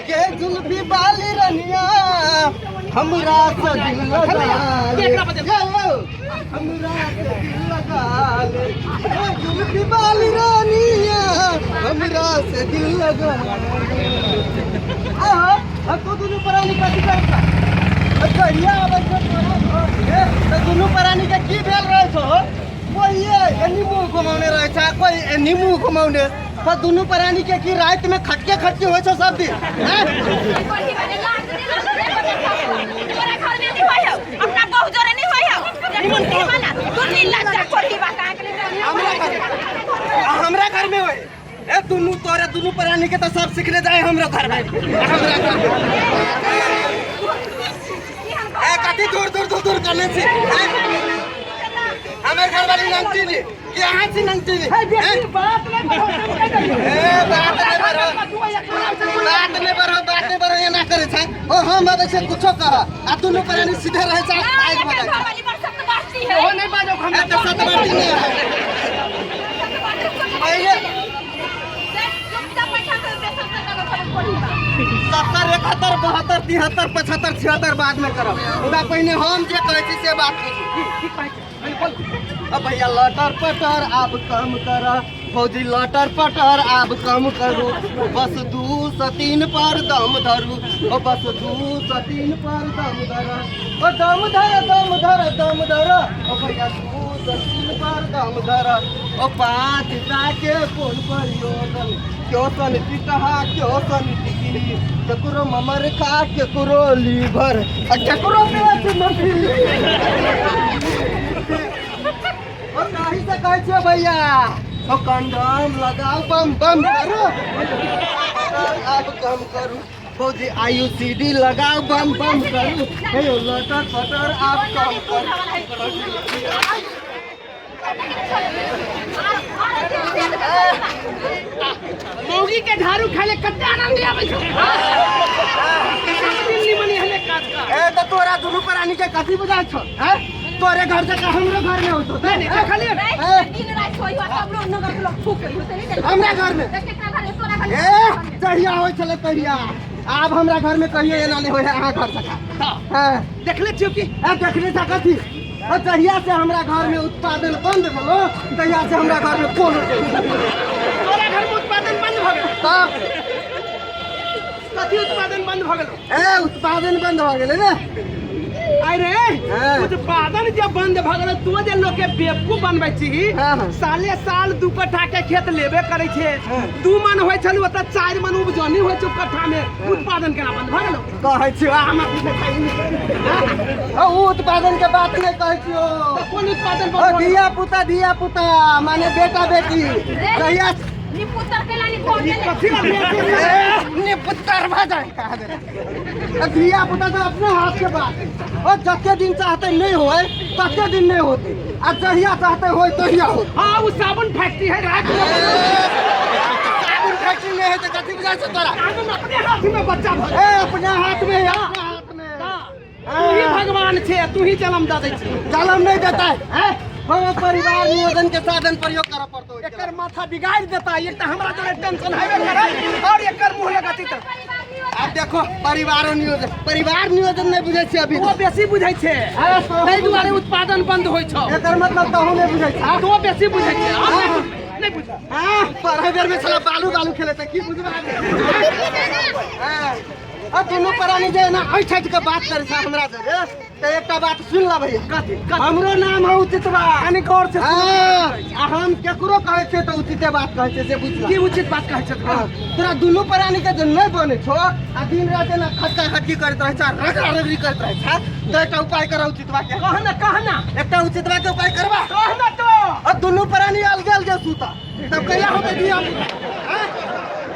के जुल्फी बाली रनिया हमरा से दिल लगा ले हमरा से दिल लगा ले जुल्फी बाली रनिया हमरा से दिल लगा ले तो दोनों प्राणी का करता कहिया दोनों प्राणी के की भेल रहे छो कोई नींबू घुमाने रहे छा कोई नींबू घुमाने तो दोनों प्राणी के की रात में खटके खटके हो छो सब दिन हमरा घर में होए ए दोनों तोरे दोनों प्राणी के तो सब सीखने जाए हमरा घर में ए कति दूर दूर दूर दूर करने से हमारे घर वाली नंगती नहीं कि यहाँ से नंगती नहीं बात नहीं बरो ये ना करे छा ओ हम बाबा से कुछो कहा आ दोनों प्राणी सीधे रहे छा आज बता ओ नहीं बाजो हम तो सत बात नहीं है पहले 70 71 72 73 75 76 बाद में करब उदा पहले हम जे कहै छी से बात की अब भैया लटर पटर अब कम कर फौजी लटर पटर अब कम करू बस 2 से 3 पर दम धरू ओ बस 2 से 3 पर दम धर ओ दम धर ओ भैया 2 से 3 पर दम धर ओ 5 के कोन प्रयोजन क्यों सन टिकहा क्यों सन टिकी केकरो ममर खा केकरो लीवर आ केकरो पेट नथी और नाही से कहै छै भैया ओ कंडम लगाओ बम बम करो अब कम करू फौजी IUCD लगाओ बम बम करू हे लटर पटर अब कम करू मौगी के झाड़ू खाले कते आनंद आवे छै दिल्ली मनी हले काज का ए त तोरा दुनु प्राणी के कथि बुझा छ हैं तोरे घर से हमरो घर में होतो नहीं खाली दिन रात सोई हुआ सब लोग नगर के लोग फूक रही होते नहीं हमरा घर में कितना घर है तोरा घर ए चढ़िया होय छले तहिया आब हमरा घर में कहियो एना नहीं होय अहाँ घर सका हां देखले छियो कि ए देखले छ कथि जहिया से हमरा घर में उत्पादन बंद भेलो तहिया से हमरा घर में कोन तोरा घर में उत्पादन बंद भ गेल तब कथि उत्पादन बंद भ गेल ए उत्पादन बंद भ गेलै ने अरे उत्पादन जब बंद भ गेल तू जे लोग के बेवकूफ बनबै छी साले साल 2 कट्ठा के खेत लेबे करे छे 2 मन होय छलु त 4 मन उपजनी होय छ कट्ठा में उत्पादन केना बंद भ गेल कहै छी हम उत्पादन के बात नहीं कहै छी कोन उत्पादन धिया पुता माने बेटा बेटी कहिया निपुत्र के लानी कोन कथि निपुत्र भाजाई कहा दे धिया पुता तो अपने हाथ के बात और जते दिन चाहते नहीं होए तते दिन नहीं होते आ जहिया चाहते होए तहिया हो हां वो साबुन फैक्ट्री है रात में साबुन फैक्ट्री में है तो कथि बुझा छ तोरा अपने हाथ में बच्चा भर ए अपने हाथ में तू ही भगवान छे तू ही जन्म दे छै जन्म नहीं देता है हम परिवार नियोजन के साधन प्रयोग कर पड़तो एकर माथा बिगाड़ देता एक त हमरा जरे टेंशन हेबे करे और एकर मुंह लगाती त अब देखो परिवार नियोजन नहीं बुझे छी अभी वो बेसी बुझै छे तै दुआरे उत्पादन बंद होय छ एकर मतलब तो हम नहीं बुझे छी तो बेसी बुझै छे नहीं बुझ हां पढ़ाई बेर में साला बालू खेले त की बुझबा हां अब दोनों प्राणी जे ना ऐठ के बात करे छ हमरा जरे त एकटा बात सुन ला भैया कथि हमरो नाम है उचितवा यानी गौर से हम केकरो कहै छै त उचिते बात कहै छै से बुझला की उचित बात कहै छ तोरा दोनों प्राणी के जे नहीं बने छो आ दिन रात ना खटका खटकी करत रहे छ रगड़ा रगड़ी करत रहे छ त एकटा उपाय कर उचितवा के कहना एकटा उचितवा के उपाय करबा कहना तो अब दोनों प्राणी अलग अलग सूता तब कहिया होते दिया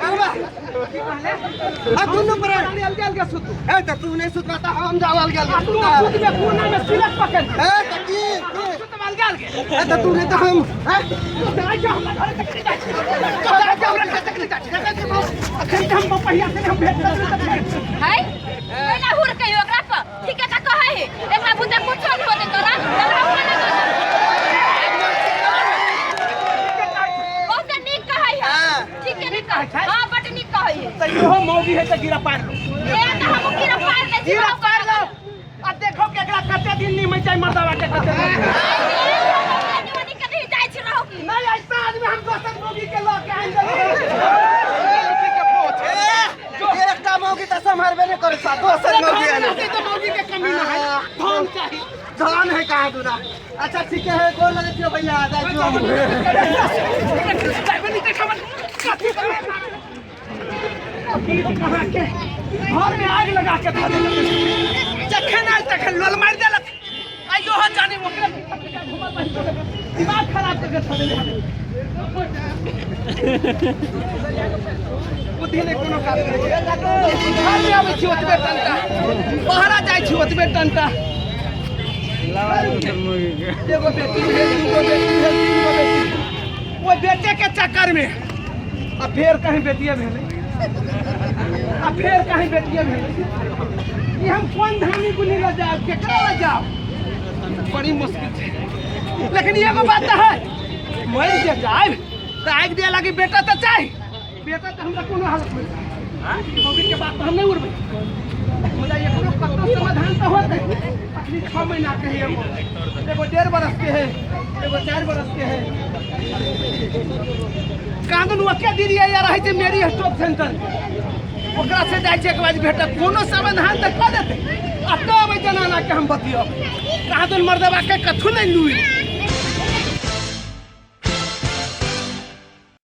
करबा अब दोनों प्राणी अलग अलग सुतू ए त तू नहीं सुतवा त हम जाओ अलग अलग तू सुत में कोना में सिलक पकड़ ए त की सुत में अलग अलग ए त तू नहीं त हम अखन हम पहिया से हम भेट है ना हुर कहियो एकरा पर ठीक है का कहै है एकरा बुते कुछो नहीं होते तोरा हमरा तो यो मौगी है तो गिरा पार लो ए तो हम गिरा पार ले गिरा पार लो आ देखो केकरा कते दिन नहीं मचाई मर्दावा के कते जवानी के नहीं जाय छी रहो की नहीं ऐसा आदमी हम दोस्त मौगी के लोग के आइन जो एकटा मौगी त संभालबे नहीं करे सा दोसर मौगी है तो मौगी के कमी ना है धन चाहिए धान है कहाँ दूरा अच्छा ठीक है गोर लगे छियो भैया जाय छियो हम कहाँ के घर में आग लगा के धर जखन आज तखन लोल मार देलक आइयो हो जाने ओकरे दिमाग खराब करके छोड़े बुद्धि ने कोनो काज करे घर में आबै छी ओतबे टंटा बाहर जाय छी ओतबे टंटा एगो बेटी है दूगो बेटी है तीनगो बेटी वो बेटे के चक्कर में अब फिर कहीं बेटिए भेले अब फिर कहीं बेटिए भेले कि हम कौन धामी गुनी ला जाओ केकरा ला जाओ बड़ी मुश्किल है लेकिन एगो बात है मर जे जाए तो आग दे लगी बेटा तो चाहिए बेटा तो हमरा कोनो हालत में हां मौगी के बात तो हम नहीं उड़बे मुझे एकरो कतो समाधान तो होते अखनी 6 महीना के है एगो 1.5 बरस के है एगो 4 बरस के है कानून वके दीदी या रहे छै मेरी स्टॉप सेंटर ओकरा से जाय छै एक बार भेट कोनो समाधान त क देते अब तो अब जनाना के हम बतियो कानून मर्दबा के कथु नहीं लुई